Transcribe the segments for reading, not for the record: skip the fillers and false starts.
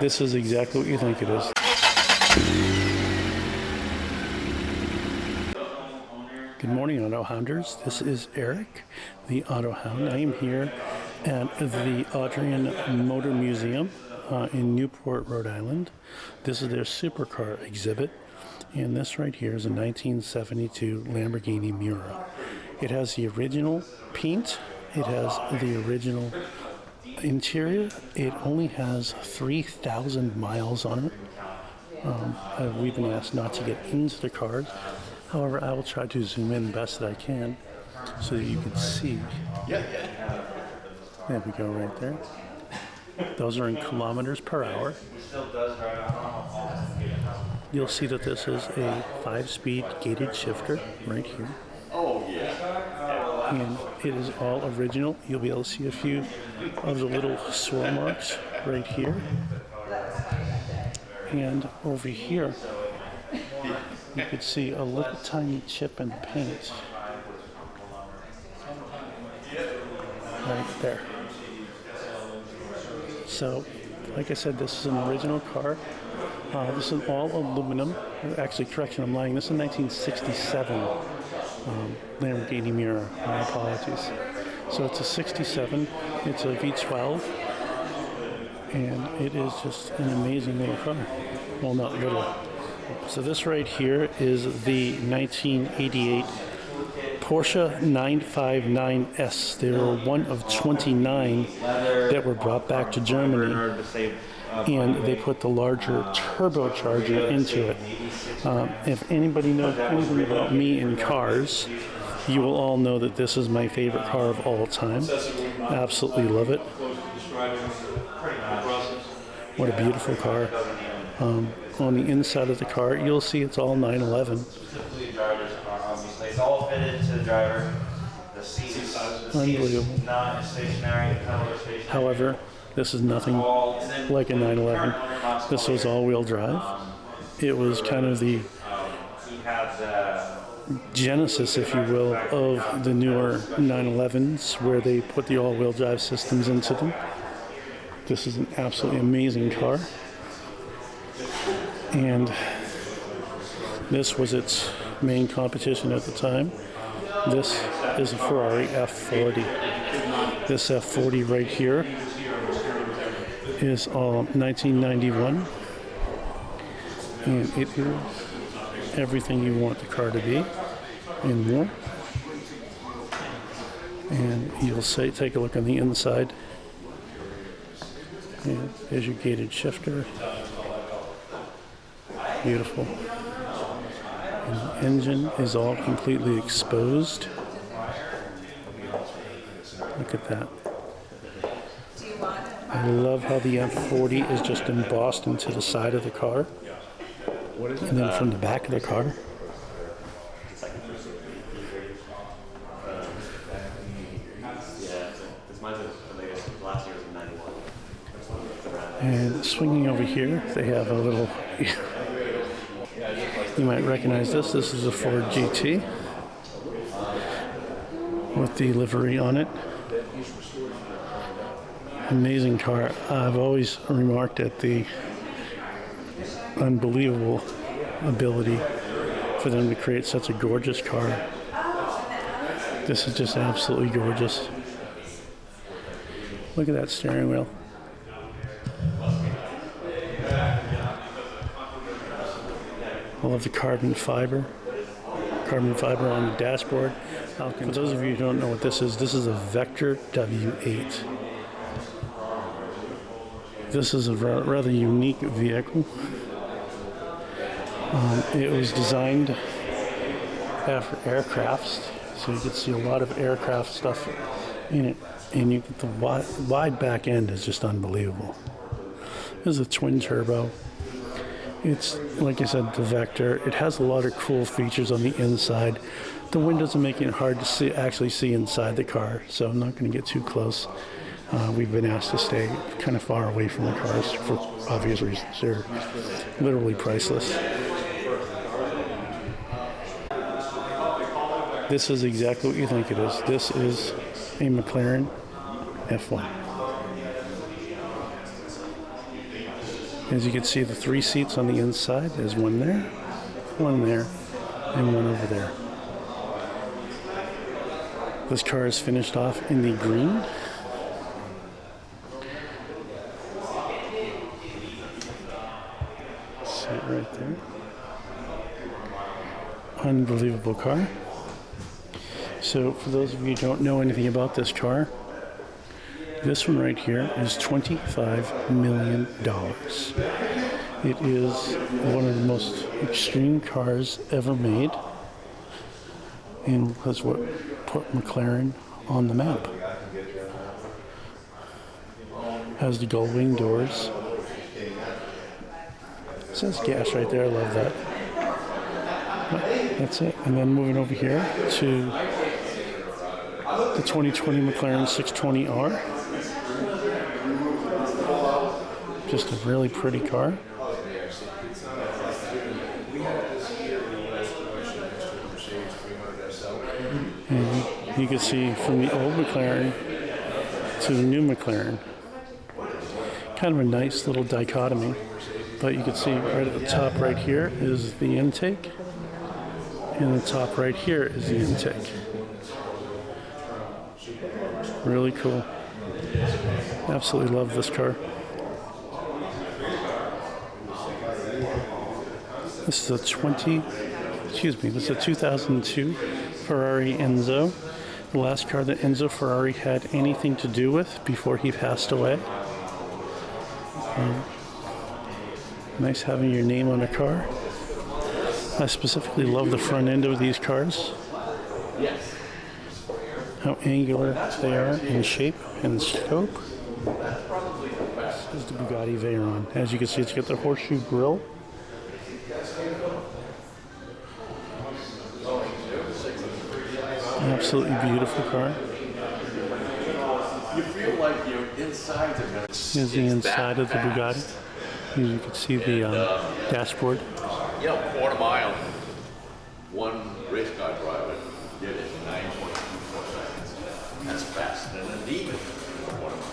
This is exactly what you think it is. Good morning, Autohounders. This is Eric, the Autohound. I am here at the Adrian Motor Museum in Newport, Rhode Island. This is their Supercar exhibit, and this right here is a 1972 Lamborghini Miura. It has the original paint. It has the original interior. It only has 3,000 miles on it. We've been asked not to get into the cars. However, I will try to zoom in best that I can so that you can see. There we go, right there. Those are in kilometers per hour. You'll see that this is a 5-speed gated shifter right here. And it is all original. You'll be able to see a few of the little swirl marks right here. And over here, you could see a little tiny chip in the paint. Right there. So, like I said, this is an original car. This is all aluminum. Actually, correction, I'm lying. This is a 1967 Lamborghini Miura. My apologies. So it's a 67. It's a V12. And it is just an amazing little car. Well, not little. So this right here is the 1988 Porsche 959S. They were one of 29 that were brought back to Germany, and they put the larger turbocharger into it. If anybody knows anything about me and cars, you will all know that this is my favorite car of all time. Absolutely love it. What a beautiful car. On the inside of the car, you'll see it's all 911. It's all fitted to the driver. The seat is Unbelievable. not stationary. However, this is nothing like a 911. This was all-wheel drive. It was kind of the genesis, if you will, of the newer 911s, where they put the all-wheel drive systems into them. This is an absolutely amazing car. And this was its main competition at the time. This is a Ferrari F40. This F40 right here is all 1991. And it is everything you want the car to be and more. And you'll say, take a look on the inside. And there's your gated shifter. Beautiful. And the engine is all completely exposed. Look at that. I love how the F40 is just embossed into the side of the car. And then from the back of the car. And swinging over here, they have a little... You might recognize this. This is a Ford GT with the livery on it. Amazing car. I've always remarked at the unbelievable ability for them to create such a gorgeous car. This is just absolutely gorgeous. Look at that steering wheel. I love the carbon fiber on the dashboard. For those of you who don't know what this is a Vector W8. This is a rather unique vehicle. It was designed after aircrafts, so you can see a lot of aircraft stuff in it. And you get the wide back end is just unbelievable. This is a twin turbo. It's, like I said, the Vector. It has a lot of cool features on the inside. The windows are making it hard to actually see inside the car, so I'm not going to get too close. We've been asked to stay kind of far away from the cars for obvious reasons. They're literally priceless. This is exactly what you think it is. This is a McLaren F1. As you can see, the 3 seats on the inside. There's one there, and one over there. This car is finished off in the green. See it right there. Unbelievable car. So for those of you who don't know anything about this car, this one right here is $25 million. It is one of the most extreme cars ever made, and was what put McLaren on the map. Has the gull wing doors. It says gas right there, I love that. But that's it. And then moving over here to the 2020 McLaren 620R. Just a really pretty car. And you can see from the old McLaren to the new McLaren, kind of a nice little dichotomy. But you can see right at the top right here is the intake, and the top right here is the intake. Really cool. Absolutely love this car. This is a 2002 Ferrari Enzo. The last car that Enzo Ferrari had anything to do with before he passed away. Nice having your name on a car. I specifically love the front end of these cars. How angular they are in shape and scope. This is the Bugatti Veyron. As you can see, it's got the horseshoe grille. Absolutely beautiful car. You feel like you're inside the car. Here's the inside of the Bugatti. You can see the dashboard. You know, quarter mile. One race car driver did it in 9.24 seconds. That's faster than an even quarter mile.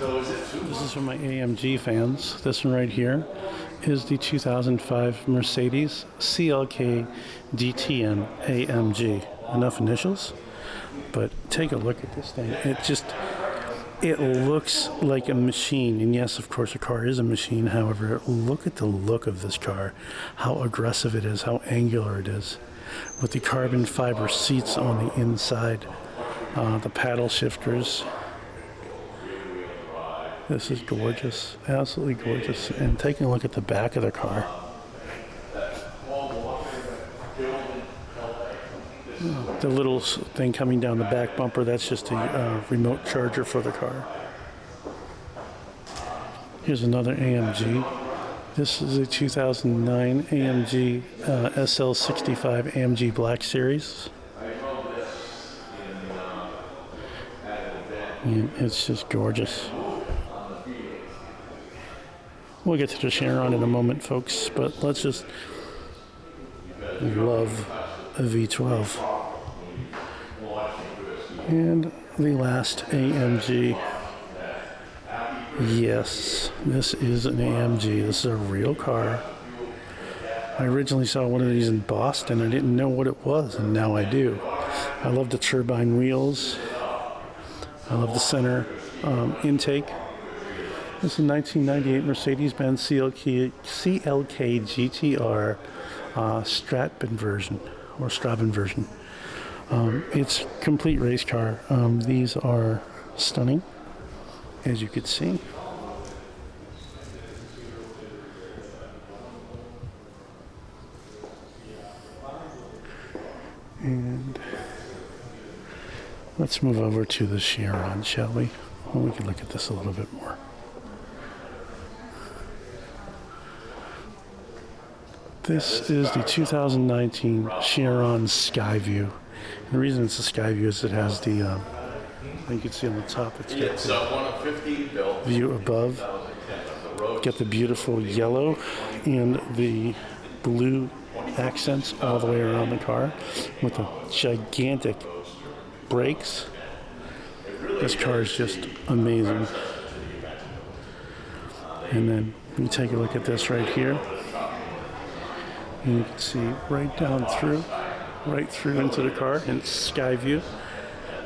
So is it too? This is for my AMG fans. This one right here is the 2005 Mercedes CLK DTN AMG. Enough initials, but take a look at this thing. It looks like a machine, and yes, of course, a car is a machine. However, look at the look of this car, how aggressive it is, how angular it is, with the carbon fiber seats on the inside, the paddle shifters. This is gorgeous, absolutely gorgeous. And taking a look at the back of the car. The little thing coming down the back bumper, that's just a remote charger for the car. Here's another AMG. This is a 2009 AMG SL65 AMG Black Series. And it's just gorgeous. We'll get to the Chiron in a moment, folks, but let's just love a V12. And the last AMG. Yes, this is an AMG. This is a real car. I originally saw one of these in Boston. I didn't know what it was, and now I do. I love the turbine wheels. I love the center intake. This is a 1998 Mercedes-Benz CLK GTR Stratben version. It's a complete race car. These are stunning, as you could see. And let's move over to the Chiron, shall we? Well, we can look at this a little bit more. This is the 2019 Chiron Skyview. And the reason it's a Skyview is it has the, you can see on the top, it's got the view above. Got the beautiful yellow and the blue accents all the way around the car with the gigantic brakes. This car is just amazing. And then you take a look at this right here. And you can see right down through, right through into the car in sky view.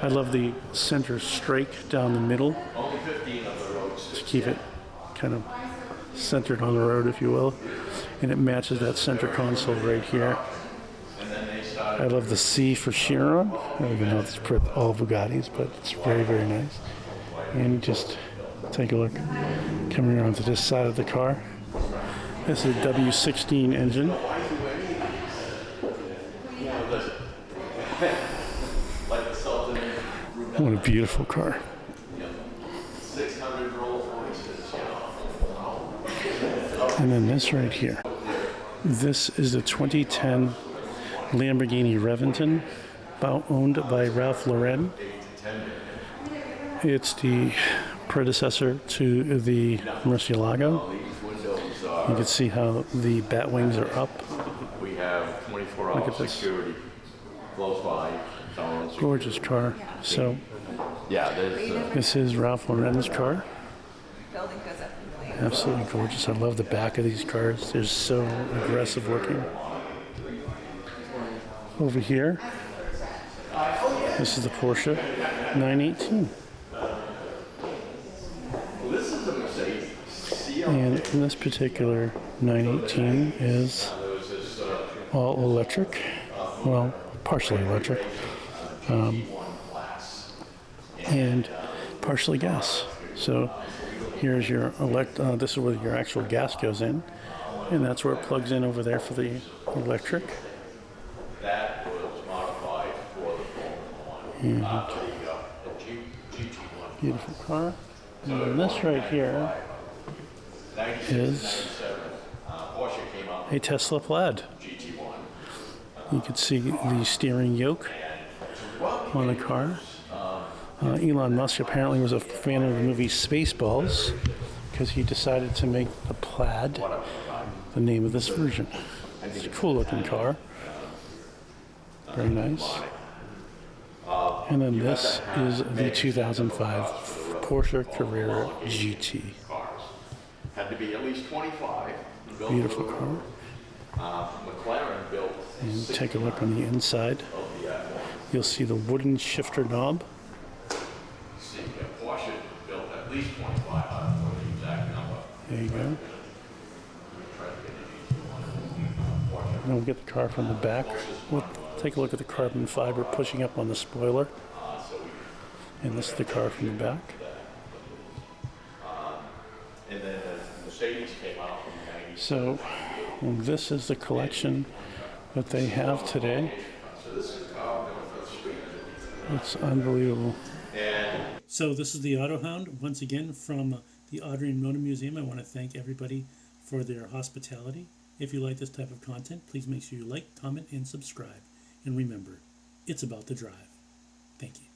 I love the center strake down the middle to keep it kind of centered on the road, if you will. And it matches that center console right here. I love the C for Chiron. I don't even know if it's all Bugattis, but it's very, very nice. And just take a look. Coming around to this side of the car. This is a W16 engine. What a beautiful car. And then this right here. This is a 2010 Lamborghini Reventon, owned by Ralph Lauren. It's the predecessor to the Murcielago. You can see how the bat wings are up. We have 24-hour security close by. Gorgeous car. So, Yeah, this is Ralph Lauren's car. Absolutely gorgeous. I love the back of these cars. They're so aggressive looking. Over here, this is the Porsche 918. this is a Mercedes. And this particular 918 is all electric. Well, partially electric. And partially gas. So here's your this is where your actual gas goes in, and that's where it plugs in over there for the electric. That was modified for the Formula 1. Beautiful car. And then this right here is a Tesla Plaid. You can see the steering yoke on the car. Elon Musk apparently was a fan of the movie Spaceballs because he decided to make the Plaid the name of this version. It's a cool looking car. Very nice. And then this is the 2005 Porsche Carrera GT. Had to be at least 25. Beautiful car. McLaren built. And take a look on the inside. You'll see the wooden shifter knob. Porsche built at least 25. I don't know the exact number. There you go. And we'll get the car from the back. We'll take a look at the carbon fiber pushing up on the spoiler. And this is the car from the back. And then the Mercedes came out in 90. So this is the collection that they have today. It's unbelievable. So this is the Autohound, once again from the Audrey and Motor Museum. I want to thank everybody for their hospitality. If you like this type of content, please make sure you like, comment, and subscribe. And remember, it's about the drive. Thank you.